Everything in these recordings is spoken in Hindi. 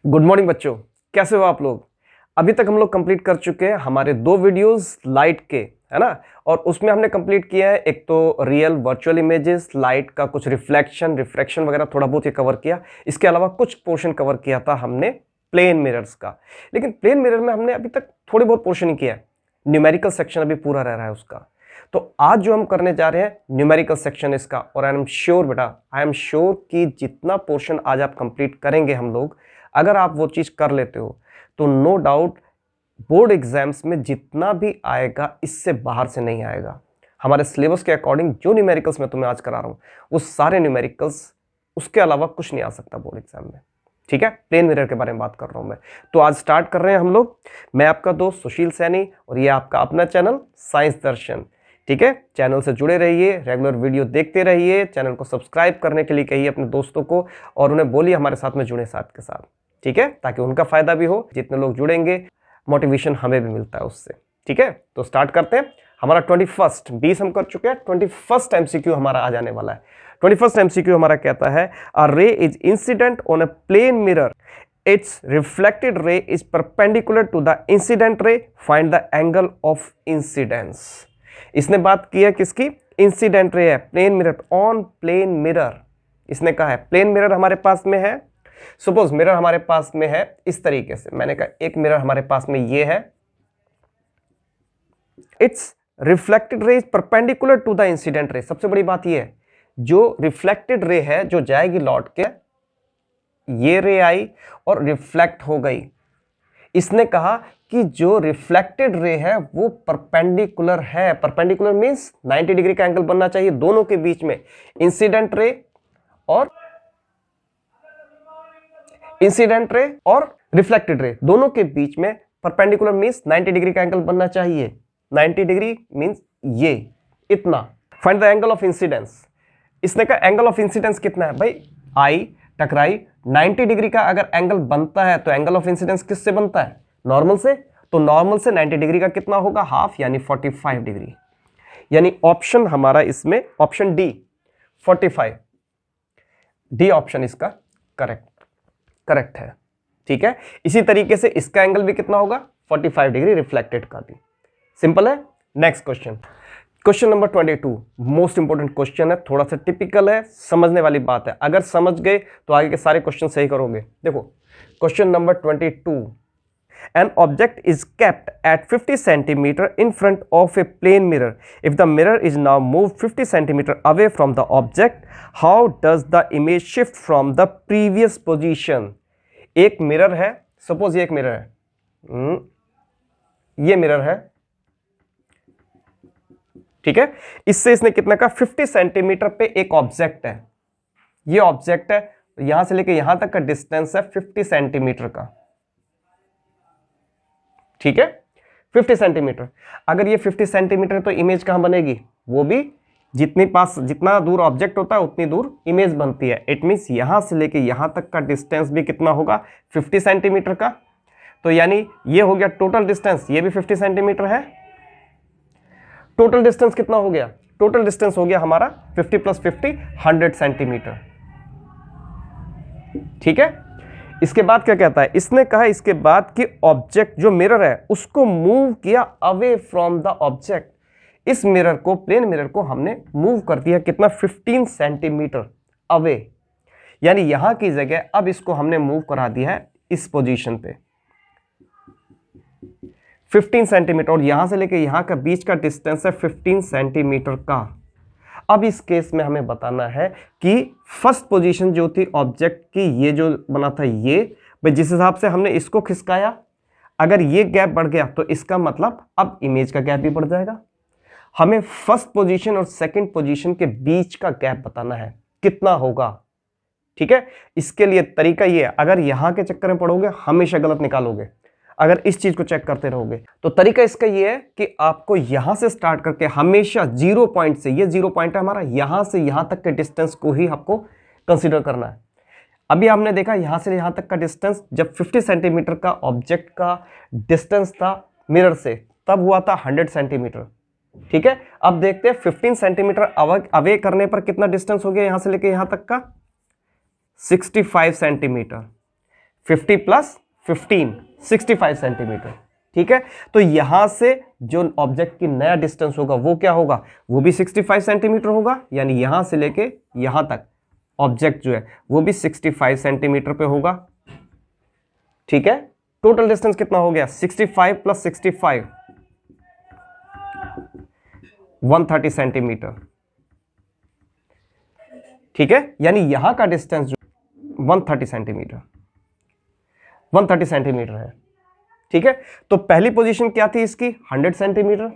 गुड मॉर्निंग बच्चों, कैसे हो आप लोग। अभी तक हम लोग कंप्लीट कर चुके हैं हमारे 2 वीडियोस लाइट के, है ना। और उसमें हमने कंप्लीट किया है एक तो रियल वर्चुअल इमेजेस, लाइट का कुछ रिफ्लेक्शन रिफ्रैक्शन वगैरह थोड़ा बहुत ही कवर किया। इसके अलावा कुछ पोर्शन कवर किया था हमने प्लेन मिरर्स का। लेकिन प्लेन मिरर में हमने अभी तक थोड़ी बहुत पोर्शन ही किया है, न्यूमेरिकल सेक्शन अभी पूरा रह रहा है उसका। तो आज जो हम करने जा रहे हैं न्यूमेरिकल सेक्शन इसका, और आई एम श्योर बेटा, आई एम श्योर कि जितना पोर्शन आज आप कंप्लीट करेंगे हम लोग, अगर आप वो चीज कर लेते हो तो नो डाउट बोर्ड एग्जाम्स में जितना भी आएगा इससे बाहर से नहीं आएगा। हमारे सिलेबस के अकॉर्डिंग जो न्यूमेरिकल्स मैं तुम्हें आज करा रहा हूं वो सारे न्यूमेरिकल्स, उसके अलावा कुछ नहीं आ सकता बोर्ड एग्जाम में। ठीक है, प्लेन मिरर के बारे में बात कर रहा हूं मैं। तो आज स्टार्ट कर रहे हैं हम लोग। मैं आपका दोस्त सुशील सैनी और ये आपका अपना चैनल साइंस दर्शन। ठीक है, चैनल से जुड़े रहिए, रेगुलर वीडियो देखते रहिए, चैनल को सब्सक्राइब करने के लिए कहिए अपने दोस्तों को और उन्हें बोलिए हमारे साथ में जुड़े साथ के साथ। ठीक है, ताकि उनका फायदा भी हो, जितने लोग जुड़ेंगे मोटिवेशन हमें भी मिलता है उससे। ठीक है, तो स्टार्ट करते हैं। हमारा 20 हम कर चुके हैं, 21 एमसीक्यू हमारा आ जाने वाला है। 21 एमसीक्यू हमारा कहता है a ray is incident on a plane mirror, its reflected ray is perpendicular to the incident ray, find the angle of incidence. इसने बात की है किसकी, इंसिडेंट रे है, plane mirror, on plane mirror. इसने कहा है प्लेन मिरर हमारे पास में है। सपोज मिरर हमारे पास में है इस तरीके से, मैंने कहा एक मिरर हमारे पास में ये है, its reflected ray is perpendicular to the incident ray. सबसे बड़ी बात ये है, जो रिफ्लेक्टेड रे है जो जाएगी लौट के, ये रे आई और रिफ्लेक्ट हो गई। इसने कहा कि जो रिफ्लेक्टेड रे है वो परपेंडिकुलर है। परपेंडिकुलर मींस 90 डिग्री का एंगल बनना चाहिए दोनों के बीच में, इंसिडेंट रे और रिफ्लेक्टेड रे दोनों के बीच में परपेंडिकुलर मींस 90 डिग्री का एंगल बनना चाहिए। 90 डिग्री मींस ये इतना। Find the angle of incidence. इसने कहा एंगल ऑफ इंसिडेंस कितना है भाई, आई टकराई 90 डिग्री का अगर एंगल बनता है तो एंगल ऑफ इंसिडेंस किससे बनता है, नॉर्मल से। तो नॉर्मल से 90 डिग्री का कितना होगा, हाफ, यानी 45 डिग्री। यानी ऑप्शन हमारा इसमें ऑप्शन डी 45, डी ऑप्शन इसका करेक्ट है। ठीक है, इसी तरीके से इसका एंगल भी कितना होगा, 45 डिग्री, रिफ्लेक्टेड का भी। सिंपल है। Next question, question number 22 most important question है, थोड़ा सा टिपिकल है, समझने वाली बात है। अगर समझ गए तो आगे के सारे क्वेश्चन सही करोगे। देखो question number 22, an object is kept at 50 centimeter in front of a plane mirror. If the mirror is now moved 50 centimeter away from the object, how does the image shift from the previous position? एक मिरर है, सपोज ये एक मिरर है, ये मिरर है, ठीक है। इससे इसने कितना कहा, 50 सेंटीमीटर पे एक ऑब्जेक्ट है, ये ऑब्जेक्ट है, यहां से लेके यहां तक का डिस्टेंस है 50 सेंटीमीटर का। ठीक है, 50 सेंटीमीटर। अगर ये 50 सेंटीमीटर तो इमेज कहां बनेगी, वो भी जितना दूर ऑब्जेक्ट होता है उतनी दूर इमेज बनती है। इट मींस यहां से लेके यहां तक का डिस्टेंस भी कितना होगा, 50 सेंटीमीटर का। तो यानी ये हो गया टोटल डिस्टेंस, ये भी 50 सेंटीमीटर है। टोटल डिस्टेंस कितना हो गया, टोटल डिस्टेंस हो गया हमारा 50 + 50 100 सेंटीमीटर। ठीक है, इसके बाद क्या कहता है, इसने कहा इसके बाद कि ऑब्जेक्ट जो मिरर है उसको मूव किया अवे फ्रॉम द ऑब्जेक्ट। इस मिरर को, प्लेन मिरर को हमने मूव कर दिया कितना, 15 सेंटीमीटर अवे। यानी यहां की जगह अब इसको हमने मूव करा दिया है इस पोजीशन पे 15 सेंटीमीटर, और यहां से लेके यहां का बीच का डिस्टेंस है 15 सेंटीमीटर का। अब इस केस में हमें बताना है कि फर्स्ट पोजीशन जो थी ऑब्जेक्ट की, ये जो बना था ये, भाई जिस हिसाब से हमने इसको खिसकाया, अगर ये गैप बढ़ गया तो इसका मतलब अब इमेज का गैप भी बढ़ जाएगा। हमें फर्स्ट पोजीशन और सेकंड पोजीशन के बीच का गैप बताना है कितना होगा। ठीक है, इसके लिए तरीका ये है, अगर यहां के चक्कर में पड़ोगे हमेशा गलत निकालोगे, अगर इस चीज को चेक करते रहोगे। तो तरीका इसका ये है कि आपको यहां से स्टार्ट करके हमेशा 0 पॉइंट से, ये 0 पॉइंट है हमारा, यहां से यहां तक के डिस्टेंस को ही आपको कंसीडर करना है। अभी हमने देखा यहां से यहां तक का डिस्टेंस, जब 50 सेंटीमीटर का ऑब्जेक्ट का डिस्टेंस था मिरर से, तब हुआ था 100 सेंटीमीटर। ठीक है, अब देखते हैं 15 सेंटीमीटर अवे करने पर कितना डिस्टेंस हो गया यहां से लेके यहां तक का, 65 सेंटीमीटर। 50 plus 15 65 centimetre. ठीक है, तो यहां से जो ऑब्जेक्ट की नया डिस्टेंस होगा वो क्या होगा, वो भी 65 सेंटीमीटर होगा, यानी यहां से लेके यहां तक ऑब्जेक्ट जो है वो भी 65 सेंटीमीटर पे होगा। ठीक है, टोटल डिस्टेंस कितना हो गया, 65 प्लस 65 130 सेंटीमीटर। ठीक है, यानी यहां का डिस्टेंस जो 130 सेंटीमीटर 130 सेंटीमीटर है। ठीक है, तो पहली पोजीशन क्या थी इसकी, 100 सेंटीमीटर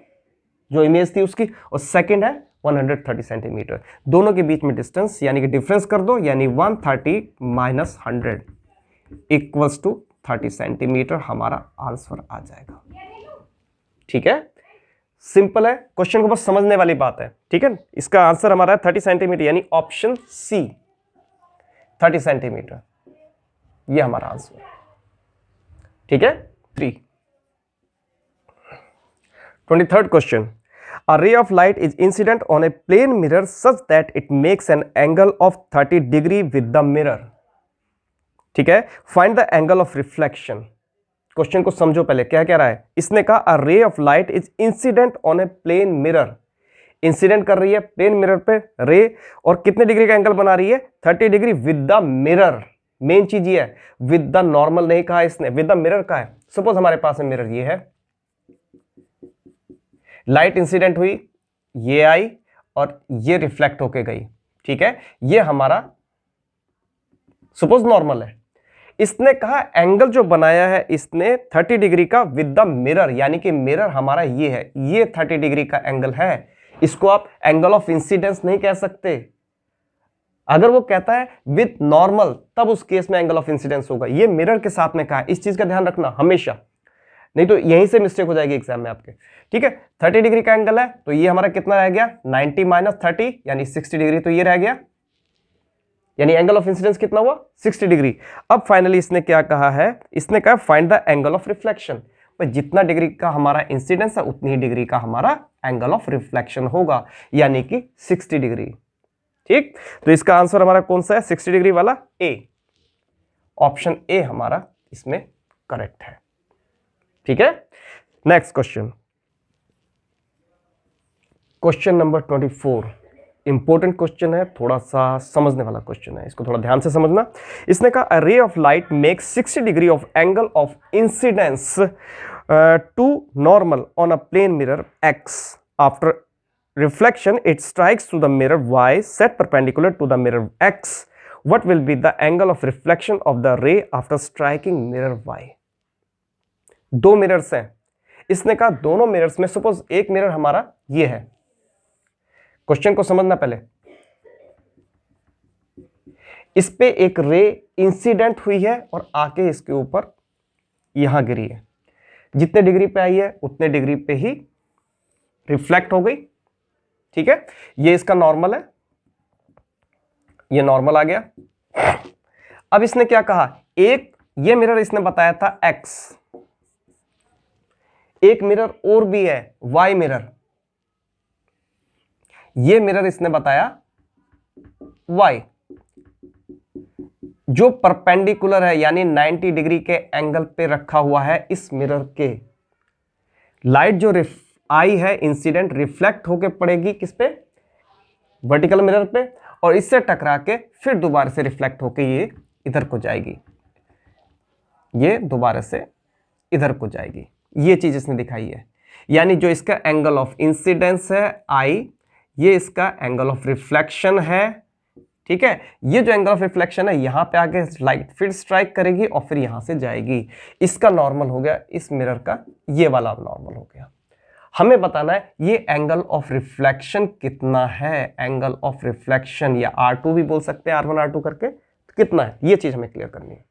जो इमेज थी उसकी, और सेकंड है 130 सेंटीमीटर। दोनों के बीच में डिस्टेंस यानी कि डिफरेंस कर दो, यानी 130 माइनस 100 इक्वल्स टू 30 सेंटीमीटर हमारा आंसर आ जाएगा। ठीक है, सिंपल है, क्वेश्चन को बस समझने वाली बात है। ठीक है, इसका आंसर हमारा है 30 सेंटीमीटर, यानी ऑप्शन सी 30 सेंटीमीटर, ये हमारा आंसर है। ठीक है, 23rd question, a ray of light is incident on a plane mirror such that it makes an angle of 30 degree with the mirror. ठीक है, find the angle of reflection. Question को समझो पहले, क्या कह रहा है, इसने कहा a ray of light is incident on a plane mirror. Incident कर रही है प्लेन मिरर पे रे, और कितने डिग्री का एंगल बना रही है, 30 degree with the mirror. Main चीज ये है, विद द नॉर्मल नहीं कहा इसने, विद द मिरर का है। सपोज हमारे पास में मिरर ये है, लाइट इंसिडेंट हुई, ये आई और ये रिफ्लेक्ट होके गई। ठीक है, ये हमारा सपोज नॉर्मल है। इसने कहा एंगल जो बनाया है इसने 30 डिग्री का विद द मिरर, यानी कि मिरर हमारा ये है, ये 30 डिग्री का एंगल है। इसको आप एंगल ऑफ इंसिडेंस नहीं कह सकते। अगर वो कहता है विद नॉर्मल, तब उस केस में एंगल ऑफ इंसिडेंस होगा। ये मिरर के साथ में कहा है, इस चीज का ध्यान रखना हमेशा, नहीं तो यहीं से मिस्टेक हो जाएगी एग्जाम में आपके। ठीक है, 30 डिग्री का एंगल है, तो ये हमारा कितना रह गया, 90 माइनस 30 यानी 60 डिग्री, तो ये रह गया, यानी एंगल ऑफ इंसिडेंस कितना हुआ, 60 डिग्री। अब फाइनली इसने क्या कहा है, इसने कहा find the angle of reflection. जितना डिग्री का हमारा इंसिडेंस है उतनी ही डिग्री का हमारा एंगल ऑफ रिफ्लेक्शन होगा, यानी कि 60 डिग्री। ठीक, तो इसका आंसर हमारा कौन सा है, 60 डिग्री वाला ए, ऑप्शन ए हमारा इसमें करेक्ट है। ठीक है, next question, question number 24, important question है, थोड़ा सा समझने वाला क्वेश्चन है, इसको थोड़ा ध्यान से समझना। इसने कहा a ray of light makes 60 degree of angle of incidence to normal on a plane mirror X. After reflection it strikes to the mirror Y set perpendicular to the mirror X. What will be the angle of reflection of the ray after striking mirror Y. दो मिरर्स हैं, इसने कहा दोनों मिरर्स में, सपोज एक मिरर हमारा ये है, क्वेश्चन को समझना पहले, इस पे एक रे इंसिडेंट हुई है और आके इसके ऊपर यहां गिरी है, जितने डिग्री पे आई है उतने डिग्री पे ही रिफ्लेक्ट हो गई। ठीक है, ये इसका नॉर्मल है, ये नॉर्मल आ गया। अब इसने क्या कहा, एक ये मिरर इसने बताया था एक्स, एक मिरर और भी है वाई मिरर, ये मिरर इसने बताया वाई, जो परपेंडिकुलर है यानी 90 डिग्री के एंगल पे रखा हुआ है इस मिरर के। लाइट जो आई है इंसिडेंट रिफ्लेक्ट होके पड़ेगी किस पे, वर्टिकल मिरर पे, और इससे टकरा के फिर दोबारा से रिफ्लेक्ट होके ये इधर को जाएगी, ये दोबारा से इधर को जाएगी। ये चीज इसने दिखाई है, यानी जो इसका एंगल ऑफ इंसिडेंस है आई, ये इसका एंगल ऑफ रिफ्लेक्शन है। ठीक है, ये जो एंगल ऑफ रिफ्लेक्शन है यहां पे आके लाइट फिर स्ट्राइक करेगी और फिर यहां से जाएगी। इसका नॉर्मल हो गया, इस मिरर का ये वाला नॉर्मल हो गया। हमें बताना है ये एंगल ऑफ रिफ्लेक्शन कितना है, एंगल ऑफ रिफ्लेक्शन या R2 भी बोल सकते हैं, R1 R2 करके, तो कितना है ये चीज हमें क्लियर करनी है।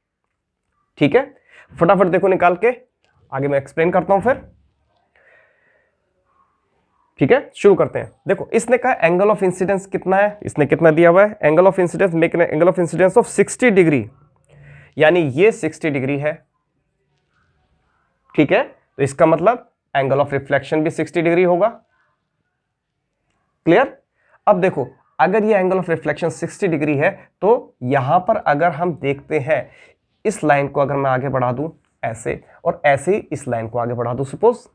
ठीक है, फटाफट देखो निकाल के, आगे मैं एक्सप्लेन करता हूं फिर। ठीक है, शुरू करते हैं। देखो इसने कहा एंगल ऑफ इंसिडेंस कितना है, इसने कितना दिया हुआ है, angle of incidence, make angle of incidence of 60 degree, यानी ये 60 डिग्री है। ठीक है, तो इसका मतलब एंगल ऑफ रिफ्लेक्शन भी 60 डिग्री होगा। क्लियर। अब देखो अगर ये एंगल ऑफ रिफ्लेक्शन 60 डिग्री है तो यहां पर अगर हम देखते हैं इस लाइन को अगर मैं आगे बढ़ा दूं ऐसे, और ऐसे ही इस लाइन को आगे बढ़ा दूं, सपोज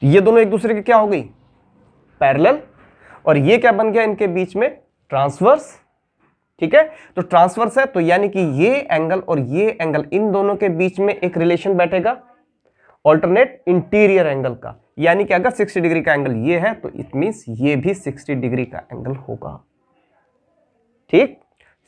ये दोनों एक दूसरे के क्या हो गई, पैरेलल, और ये क्या बन गया इनके बीच में, ट्रांसवर्स। ठीक है, तो ट्रांसवर्स है तो यानी कि ये एंगल और ये एंगल, इन दोनों के बीच में एक रिलेशन बैठेगा ऑल्टरनेट इंटीरियर एंगल का, यानी कि अगर 60 डिग्री का एंगल ये है तो इट मींस ये भी 60 डिग्री का एंगल होगा। ठीक,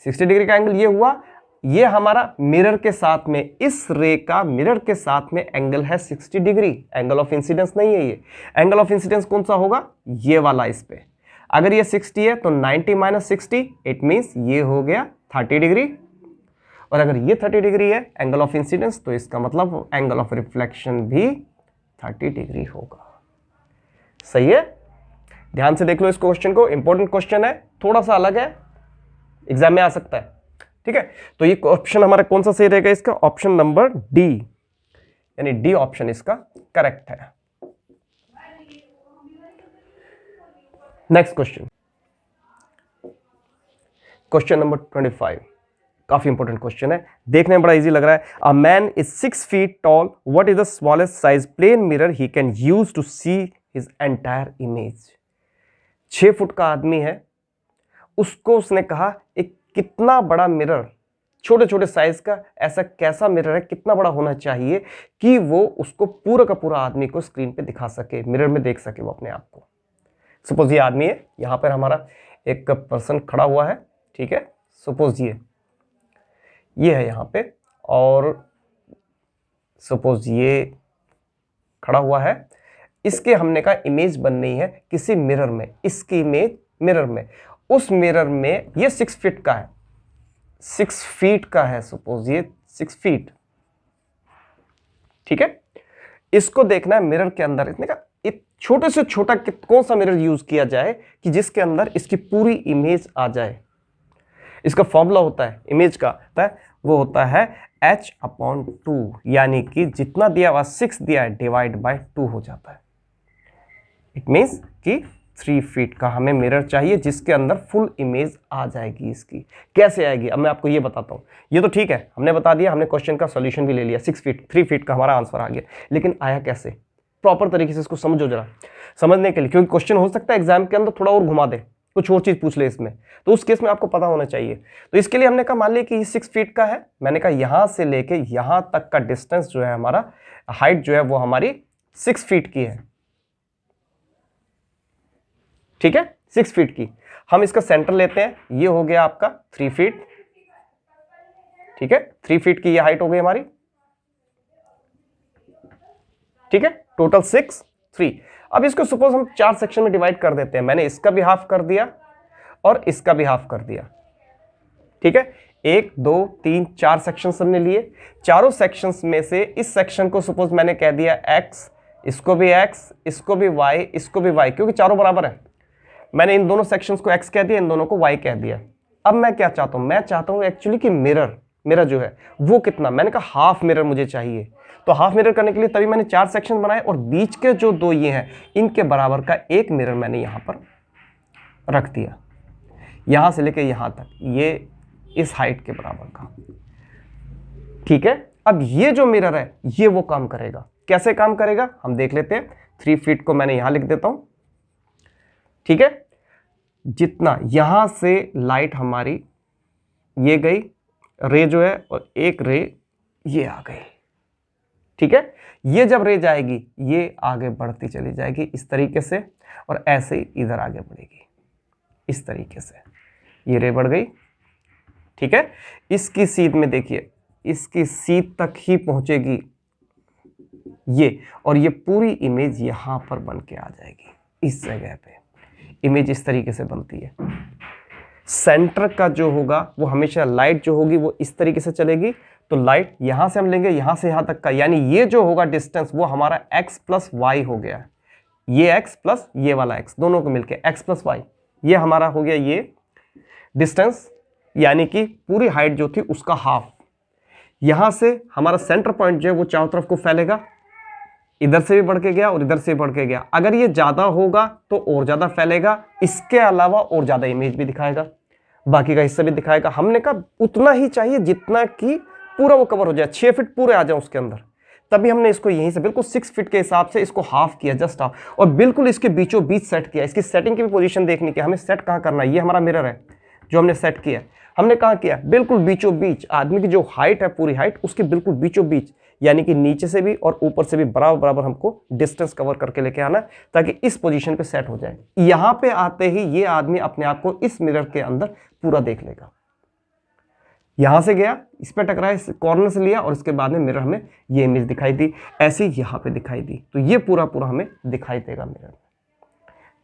60 डिग्री का एंगल ये हुआ, ये हमारा मिरर के साथ में, इस रे का मिरर के साथ में एंगल है 60 डिग्री, एंगल ऑफ इंसिडेंस नहीं है ये। एंगल ऑफ इंसिडेंस कौन सा होगा, ये वाला इस पे। अगर ये 60 है तो 90 माइनस 60 इट मींस ये हो गया 30 डिग्री, और अगर ये 30 डिग्री है एंगल ऑफ इंसिडेंस तो इसका मतलब एंगल ऑफ रिफ्लेक्शन भी 30 डिग्री होगा। सही है, ध्यान से देख लो इस क्वेश्चन को, इंपॉर्टेंट क्वेश्चन है, थोड़ा सा अलग है, एग्जाम में आ सकता है। ठीक है, तो ये ऑप्शन हमारा कौन सा सही रहेगा, इसका ऑप्शन नंबर डी, यानी डी ऑप्शन इसका करेक्ट है। नेक्स्ट क्वेश्चन, क्वेश्चन नंबर 25, काफी इंपॉर्टेंट क्वेश्चन है, देखने में बड़ा इजी लग रहा है। A man is 6 feet tall, what is the smallest size plane mirror he can use to see his entire image. 6 foot का आदमी है, उसको उसने कहा एक कितना बड़ा मिरर, छोटे छोटे साइज का ऐसा कैसा मिरर है, कितना बड़ा होना चाहिए कि वो उसको पूरा का पूरा आदमी को स्क्रीन पे दिखा सके, मिरर में देख सके वो अपने आप को। सपोज ये आदमी है, यहां पर हमारा एक पर्सन खड़ा हुआ है, ठीक है, सपोज ये है यहां पे, और सपोज ये खड़ा हुआ है, इसके हमने कहा इमेज बननी है किसी मिरर में, इसकी इमेज मिरर में, उस मिरर में ये 6 फीट का है, 6 फीट का है, सपोज ये 6 फीट। ठीक है, इसको देखना है मिरर के अंदर, इसने कहा छोटे से छोटा कौन सा मिरर यूज किया जाए कि जिसके अंदर इसकी पूरी इमेज आ जाए। इसका फॉर्मूला होता है इमेज का, वो होता है h/2, यानी कि जितना दिया हुआ 6 दिया है डिवाइड बाय 2 हो जाता है। इट मीन्स कि 3 फीट का हमें मिरर चाहिए जिसके अंदर फुल इमेज आ जाएगी। इसकी कैसे आएगी अब मैं आपको ये बताता हूँ। ये तो ठीक है, हमने बता दिया, हमने क्वेश्चन का सॉल्यूशन भी ले लिया, 6 फीट 3 फीट का हमारा आंसर आ गया, लेकिन आया कैसे, प्रॉपर तरीके से इसको समझो जरा, समझने के लिए, क्योंकि क्वेश्चन हो सकता है एग्जाम के अंदर थोड़ा और घुमा दे, कुछ और चीज पूछ ले इसमें, तो उस केस में आपको पता होना चाहिए। तो इसके लिए हमने कहा मान लिया कि ये 6 फीट का है, मैंने कहा यहां से लेके यहां तक का डिस्टेंस जो है हमारा, हाइट जो है वो हमारी 6 फीट की है। ठीक है, 6 फीट की, हम इसका सेंटर लेते हैं, ये हो गया आपका 3 फीट। ठीक है, 3 फीट की ये हाइट हो गई हमारी। ठीक है, टोटल 6 3। अब इसको सपोज हम 4 सेक्शन में डिवाइड कर देते हैं, मैंने इसका भी हाफ कर दिया और इसका भी हाफ कर दिया। ठीक है, 1 2 3 4 सेक्शंस हमने लिए, चारों सेक्शंस में से इस सेक्शन को सपोज मैंने कह दिया x, इसको भी x, इसको भी y, इसको भी y, क्योंकि चारों बराबर है। मैंने इन दोनों सेक्शंस को x कह दिया, इन दोनों को y कह दिया। अब मैं क्या चाहता हूं, मैं चाहता हूं एक्चुअली कि मिरर जो है वो कितना, मैंने कहा हाफ मिरर मुझे चाहिए। तो हाफ मिरर करने के लिए तभी मैंने 4 सेक्शन बनाए, और बीच के जो 2 ये हैं इनके बराबर का एक मिरर मैंने यहां पर रख दिया, यहां से लेके यहां तक, ये इस हाइट के बराबर का। ठीक है, अब ये जो मिरर है ये वो काम करेगा, कैसे काम करेगा हम देख लेते हैं। 3 फीट को मैंने यहां लिख देता हूं। ठीक है, जितना यहां से लाइट हमारी ये गई रे जो है, और एक रे ये आ गई। ठीक है, ये जब रे जाएगी ये आगे बढ़ती चली जाएगी इस तरीके से, और ऐसे ही इधर आगे बढ़ेगी इस तरीके से, ये रे बढ़ गई। ठीक है, इसकी सीध में देखिए, इसकी सीध तक ही पहुंचेगी ये, और ये पूरी इमेज यहां पर बन के आ जाएगी इस जगह पे। इमेज इस तरीके से बनती है। सेंटर का जो होगा वो हमेशा लाइट जो होगी वो इस तरीके से चलेगी, तो लाइट यहां से हम लेंगे यहां से यहां तक का, यानी ये जो होगा डिस्टेंस वो हमारा x प्लस वाई हो गया। ये x प्लस ये वाला x दोनों को मिलके x प्लस वाई, ये हमारा हो गया ये डिस्टेंस, यानी कि पूरी हाइट जो थी उसका हाफ। यहां से हमारा सेंटर पॉइंट जो है वो चारों तरफ को फैलेगा, इधर से भी बढ़ के गया और इधर से भी बढ़ के गया। अगर ये ज्यादा होगा तो और ज्यादा फैलेगा, इसके अलावा और ज्यादा इमेज भी दिखाएगा, बाकी का हिस्सा भी दिखाएगा। हमने कहा उतना ही चाहिए जितना कि पूरा वो कवर हो जाए, 6 फीट पूरे आ जाए उसके अंदर। तभी हमने इसको यहीं से बिल्कुल 6 फीट के हिसाब से इसको हाफ किया, जस्ट हाफ, और बिल्कुल इसके बीचों बीच सेट किया। इसकी सेटिंग की भी पोजीशन देखनी कि हमें सेट कहाँ करना है। ये हमारा मिरर है जो हमने सेट किया, हमने कहाँ किया, बिल्कुल बीचों बीच। आदमी की जो हाइट है, पूरी हाइट उसके बिल्कुल बीचों बीच, यानी कि नीचे से भी और ऊपर से भी बराबर बराबर हमको डिस्टेंस कवर करके लेके आना ताकि इस पोजीशन पे सेट हो जाए। यहां पे आते ही ये आदमी अपने आप को इस मिरर के अंदर पूरा देख लेगा। यहां से गया, इस पे टकराया, इस कॉर्नर से लिया और इसके बाद में मिरर हमें ये इमेज दिखाई दी, ऐसे ही यहां पे दिखाई दी, तो ये पूरा पूरा हमें दिखाई देगा मिरर में।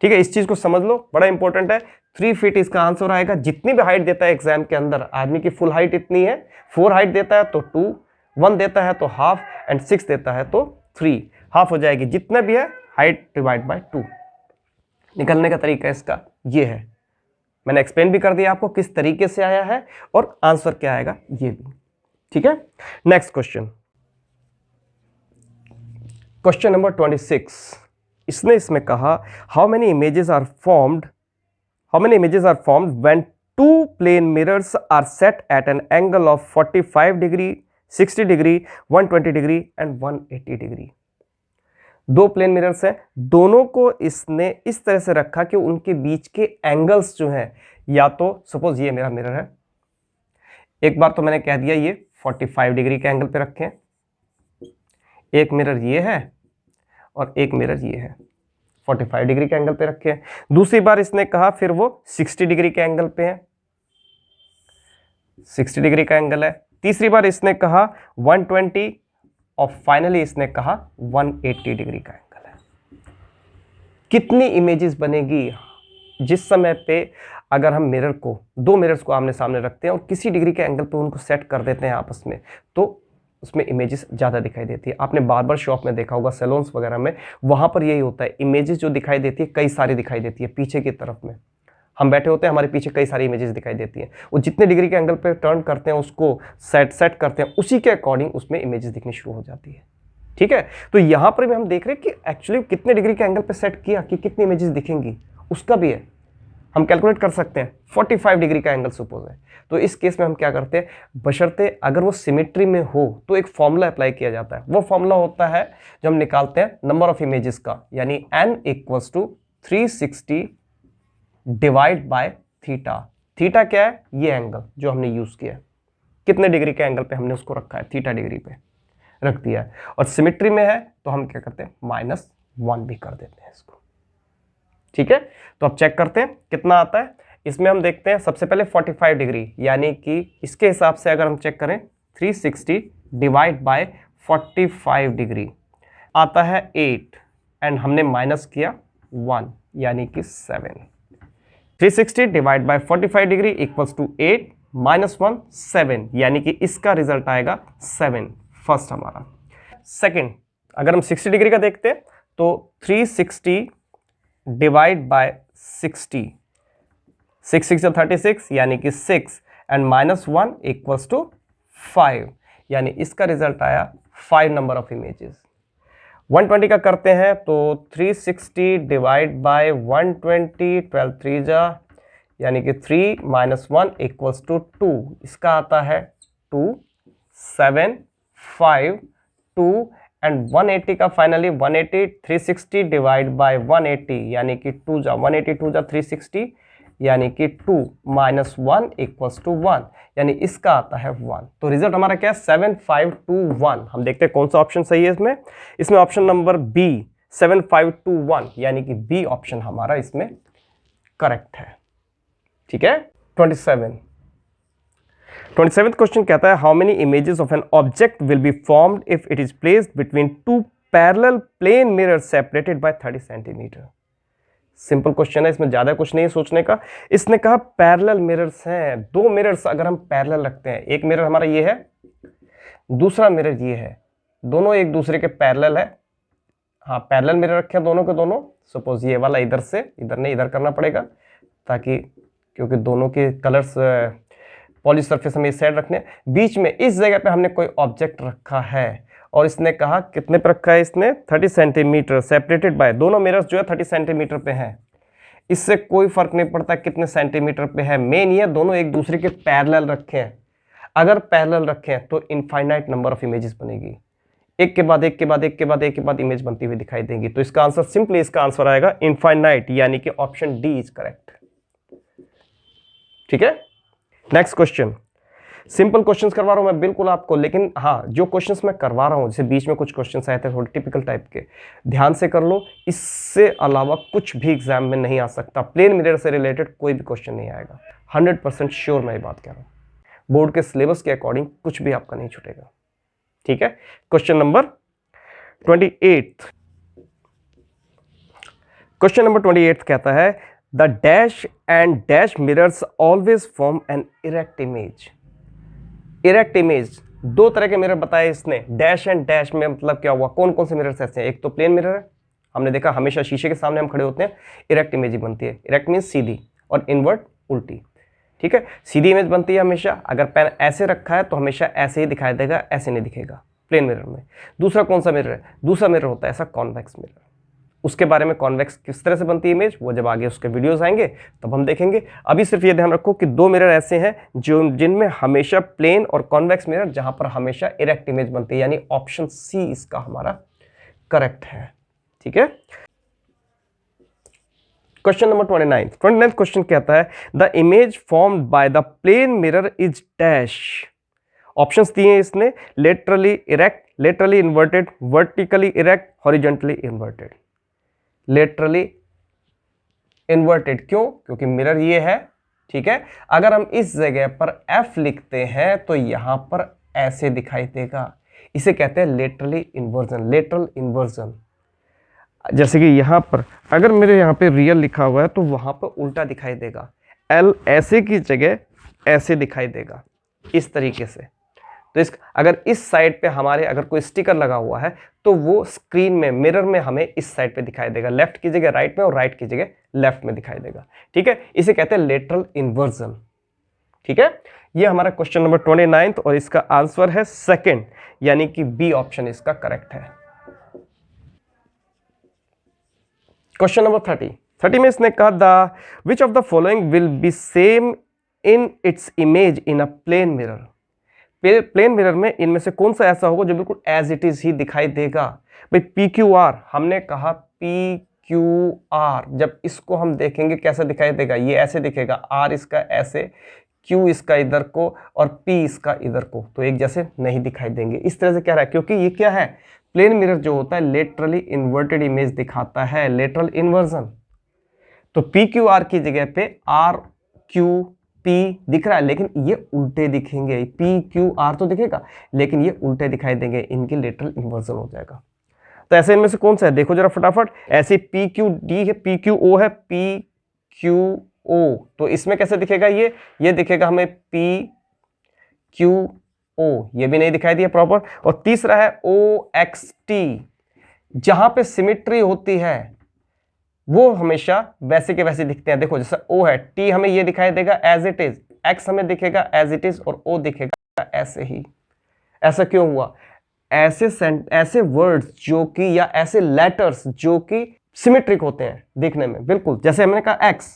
ठीक है, इस चीज को समझ लो, बड़ा इंपॉर्टेंट है। 3 फीट इसका आंसर आएगा। जितनी भी हाइट देता है एग्जाम के अंदर, आदमी की फुल हाइट इतनी है, 4 हाइट देता है तो 2, 1 देता है तो हाफ, एंड 6 देता है तो 3, हाफ हो जाएगी। जितना भी है हाइट डिवाइड बाय 2। निकलने का तरीका इसका ये है, मैंने एक्सप्लेन भी कर दिया आपको किस तरीके से आया है और आंसर क्या आएगा ये भी। ठीक है, नेक्स्ट क्वेश्चन, क्वेश्चन नंबर 26। इसने इसमें कहा how many images are formed when 2 plane mirrors are set at an angle of 45 degree, 60 degree, 120 degree and 180 degree. 2 plane mirrors हैं, दोनों को इसने इस तरह से रखा कि उनके बीच के एंगल्स जो हैं, या तो सपोज ये मेरा मिरर है, एक बार तो मैंने कह दिया ये 45 डिग्री के एंगल पे रखे हैं, एक मिरर ये है और एक मिरर ये है, 45 डिग्री के एंगल पे रखे हैं। दूसरी बार इसने कहा फिर वो 60 डिग्री के एंगल पे है, 60 डिग्री का एंगल है। तीसरी बार इसने कहा 120 और फाइनली इसने कहा 180 डिग्री का एंगल है। कितनी इमेजेस बनेगी जिस समय पे अगर हम मिरर को, 2 मिरर्स को आमने सामने रखते हैं और किसी डिग्री के एंगल पे उनको सेट कर देते हैं आपस में, तो उसमें इमेजेस ज़्यादा दिखाई देती है। आपने बार्बर शॉप में देखा होगा, सैलून्स वगैरह में, वहाँ पर यही होता है, इमेजेस जो दिखाई देती है कई सारी दिखाई देती है। पीछे की तरफ में हम बैठे होते हैं, हमारे पीछे कई सारी इमेजेस दिखाई देती हैं, वो जितने डिग्री के एंगल पे टर्न करते हैं उसको सेट करते हैं, उसी के अकॉर्डिंग उसमें इमेजेस दिखनी शुरू हो जाती है। ठीक है, तो यहाँ पर भी हम देख रहे हैं कि एक्चुअली कितने डिग्री के एंगल पे सेट किया कि कितनी इमेजेस दिखेंगी, उसका भी है, हम कैलकुलेट कर सकते हैं। 45 डिग्री का एंगल सपोज है, तो इस केस में हम क्या करते हैं, बशर्ते अगर वो सिमेट्री में हो तो एक फॉर्मूला अप्लाई किया जाता है। वो फॉर्मूला होता है जो हम निकालते हैं नंबर ऑफ इमेजेस का, यानी n = 360 divide by theta. Theta क्या है, ये एंगल जो हमने यूज किया है, कितने डिग्री के एंगल पे हमने उसको रखा है, थीटा डिग्री पे रख दिया है। और सिमेट्री में है तो हम क्या करते हैं, -1 भी कर देते हैं इसको। ठीक है, तो अब चेक करते हैं कितना आता है। इसमें हम देखते हैं सबसे पहले 45 डिग्री, यानी कि इसके हिसाब से अगर हम चेक करें 360 डिवाइड बाय 45 डिग्री आता है 8, एंड हमने माइनस किया 1 यानी कि 7। 360 divide by 45 degree equals to 8 -1 7, यानी कि इसका रिजल्ट आएगा 7, फर्स्ट हमारा। सेकंड, अगर हम 60 डिग्री का देखते हैं तो 360 डिवाइड बाय 60, 6 6 36 यानी कि 6, एंड -1 इक्वल्स टू 5, यानी इसका रिजल्ट आया 5 नंबर ऑफ इमेजेस। 120 का करते हैं तो 360 डिवाइड बाय 120, 12 3 जा, यानी कि 3 -1 इक्वल्स टू 2, इसका आता है 2 7 5 2, एंड 180 का फाइनली 180, 360 डिवाइड बाय 180 यानी कि 2 जा, 180 2 जा 360, यानी कि 2 -1 इक्वल्स टू 1, यानी इसका आता है 1। तो रिजल्ट हमारा क्या है, 7 5 2 1। हम देखते हैं कौन सा ऑप्शन सही है इसमें। इसमें ऑप्शन नंबर बी 7 5 2 1, यानी कि बी ऑप्शन हमारा इसमें करेक्ट है। ठीक है, 27th क्वेश्चन कहता है how many images of an object will be formed if it is placed between 2 parallel plane mirrors separated by 30 centimetre. Simple question है, इसमें ज्यादा कुछ नहीं है सोचने का। इसने कहा पैरेलल मिरर्स हैं, 2 मिरर्स अगर हम पैरेलल रखते हैं, एक मिरर हमारा ये है, दूसरा मिरर ये है, दोनों एक दूसरे के पैरेलल है। हाँ, पैरेलल मिरर रखे हैं दोनों के दोनों, सपोज ये वाला इधर से, इधर नहीं इधर करना पड़ेगा, ताकि क्योंकि दोनों के कलर्स पॉलिश सरफेस हमें इस साइड रखने, बीच में इस जगह पे हमने कोई ऑब्जेक्ट रखा है, और इसने कहा कितने पे रखा है, इसने 30 सेंटीमीटर सेपरेटेड बाय, दोनों मिरर्स जो है 30 सेंटीमीटर पे हैं। इससे कोई फर्क नहीं पड़ता कितने सेंटीमीटर पे है, मेन ये दोनों एक दूसरे के पैरेलल रखे हैं। अगर पैरेलल रखें तो इनफाइनाइट नंबर ऑफ इमेजेस बनेगी, एक के बाद एक के बाद एक के बाद एक के बाद इमेज बनती हुई दिखाई देंगी। तो इसका आंसर सिंपली इसका आंसर आएगा इनफाइनाइट, यानी कि ऑप्शन डी इज करेक्ट। ठीक है, नेक्स्ट क्वेश्चन। सिंपल क्वेश्चंस करवा रहा हूं मैं बिल्कुल आपको, लेकिन हाँ जो क्वेश्चंस मैं करवा रहा हूं, जैसे बीच में कुछ क्वेश्चंस आए थे थोड़े टिपिकल टाइप के, ध्यान से कर लो। इससे अलावा कुछ भी एग्जाम में नहीं आ सकता, प्लेन मिरर से रिलेटेड कोई भी क्वेश्चन नहीं आएगा, 100% श्योर मैं ये बात कह रहा हूं। बोर्ड के सिलेबस के अकॉर्डिंग कुछ भी आपका नहीं छूटेगा। ठीक है, क्वेश्चन नंबर 28। क्वेश्चन नंबर 28 कहता है the dash and dash mirrors always form an erect image. Erect image, दो तरह के मिरर बताए इसने। डैश एंड डैश में मतलब क्या हुआ, कौन कौन से मिरर्स ऐसे हैं? एक तो प्लेन मिरर है, हमने देखा हमेशा शीशे के सामने हम खड़े होते हैं, इरेक्ट इमेज ही बनती है। इरेक्ट मीन्स सीधी, और इनवर्ट उल्टी। ठीक है, सीधी इमेज बनती है हमेशा, अगर पेन ऐसे रखा है तो हमेशा ऐसे ही दिखाई देगा, ऐसे नहीं दिखेगा प्लेन मिरर में। दूसरा कौन सा मिरर है? दूसरा मिरर होता है ऐसा कॉन्वेक्स मिरर। उसके बारे में कॉन्वेक्स किस तरह से बनती है इमेज, वो जब आगे उसके वीडियोस आएंगे तब हम देखेंगे। अभी सिर्फ ये ध्यान रखो कि दो मिरर ऐसे हैं जो जिनमें हमेशा प्लेन और कॉन्वेक्स मिरर, जहां पर हमेशा इरेक्ट इमेज बनती है, यानी ऑप्शन सी इसका हमारा करेक्ट है। ठीक है, क्वेश्चन नंबर 29 क्वेश्चन कहता है the image formed by the plane mirror is dash. Options दिए हैं इसने, laterally erect, laterally inverted, vertically erect, horizontally inverted. Laterally inverted क्यों? क्योंकि मिरर ये है। ठीक है, अगर हम इस जगह पर F लिखते हैं तो यहां पर ऐसे दिखाई देगा, इसे कहते हैं लेटरली इन्वर्जन। लेटरल इन्वर्जन, जैसे कि यहां पर अगर मेरे यहां पे रियल लिखा हुआ है तो वहां पर उल्टा दिखाई देगा, L ऐसे की जगह ऐसे दिखाई देगा, इस तरीके से। तो अगर इस साइड पे हमारे अगर कोई स्टिकर लगा हुआ है तो वो स्क्रीन में, मिरर में हमें इस साइड पे दिखाई देगा, लेफ्ट की जगह राइट में और राइट की जगह लेफ्ट में दिखाई देगा। ठीक है, इसे कहते हैं लेटरल इन्वर्जन। ठीक है, ये हमारा क्वेश्चन नंबर 29 और इसका आंसर है सेकंड, यानी कि बी ऑप्शन इसका करेक्ट है। क्वेश्चन नंबर 30 में इसने कहा the which of the following will be same in its image in a plane mirror. Plane mirror में इनमें से कौन सा ऐसा होगा जो बिल्कुल एज इट इज ही दिखाई देगा? भाई PQR, हमने कहा PQR, जब इसको हम देखेंगे कैसा दिखाई देगा, ये ऐसे दिखेगा, R इसका ऐसे, Q इसका इधर को और P इसका इधर को, तो एक जैसे नहीं दिखाई देंगे। इस तरह से क्या रहा है, क्योंकि ये क्या है, प्लेन मिरर जो होता है लेटरली इन्वर्टेड इमेज दिखाता है, लेटरल इन्वर्जन। तो PQR की जगह पे RQP दिख रहा है, लेकिन ये उल्टे दिखेंगे। PQR तो दिखेगा लेकिन ये उल्टे दिखाई देंगे, इनकी लेटरल इन्वर्जन हो जाएगा। तो ऐसे इनमें से कौन सा है, देखो जरा फटाफट। ऐसे PQD है, PQO है, PQO, तो इसमें कैसे दिखेगा, ये दिखेगा हमें PQO, ये भी नहीं दिखाई दिया प्रॉपर। और तीसरा है OXT, जहां पे सिमिट्री होती है वो हमेशा वैसे के वैसे दिखते हैं। देखो जैसे O है, T हमें ये दिखाई देगा एज इट इज, X हमें दिखेगा एज इट इज और O दिखेगा ऐसे ही। ऐसा क्यों हुआ? ऐसे वर्ड्स जो कि या ऐसे लेटर्स जो कि सिमेट्रिक होते हैं देखने में, बिल्कुल जैसे हमने कहा X,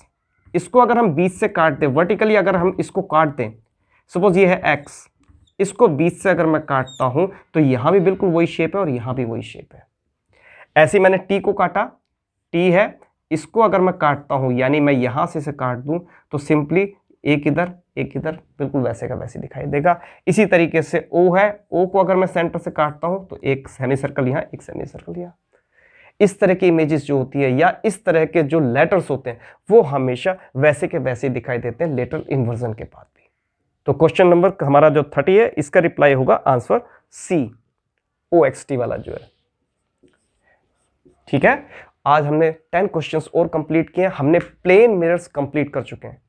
इसको अगर हम बीच से काट दें, वर्टिकली अगर हम इसको काट दें, सपोज ये है X, इसको बीच से अगर मैं काटता हूं तो यहां भी बिल्कुल वही शेप है और यहां भी वही शेप है। ऐसे मैंने T को काटा, T है, इसको अगर मैं काटता हूं यानी मैं यहां से इसे काट दूं तो सिंपली एक इधर बिल्कुल वैसे का वैसे दिखाई देगा। इसी तरीके से O है, O को अगर मैं सेंटर से काटता हूं तो एक सेमी सर्कल यहां, एक सेमी सर्कल यहां। इस तरह की इमेजेस जो होती है या इस तरह के जो लेटर्स होते हैं वो हमेशा वैसे के वैसे दिखाई देते हैं लेटरल इन्वर्जन के बाद भी। तो क्वेश्चन नंबर हमारा जो 30 है इसका रिप्लाई होगा आंसर सी, OXT वाला जो है। ठीक है, आज हमने 10 क्वेश्चंस और कंप्लीट किए, हमने प्लेन मिरर्स कंप्लीट कर चुके हैं,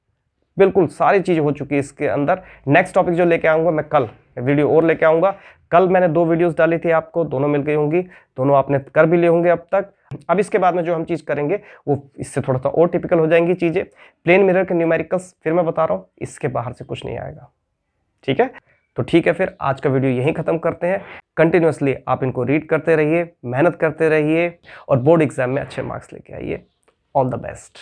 बिल्कुल सारी चीजें हो चुकी है इसके अंदर। नेक्स्ट टॉपिक जो लेके आऊंगा मैं कल, वीडियो और लेके आऊंगा। कल मैंने 2 वीडियोस डाली थी आपको, दोनों मिल गई होंगी, दोनों आपने कर भी लिए होंगे अब तक। अब इसके बाद में जो हम चीज करेंगे वो इससे थोड़ा सा और टिपिकल हो जाएंगी चीजें। प्लेन मिरर के न्यूमेरिकल्स फिर मैं बता रहा हूँ, इसके बाहर से कुछ नहीं आएगा। ठीक है, तो ठीक है, फिर आज का वीडियो यहीं खत्म करते हैं। कंटिन्यूअसली आप इनको रीड करते रहिए, मेहनत करते रहिए और बोर्ड एग्जाम में अच्छे मार्क्स लेके आइए। All the best.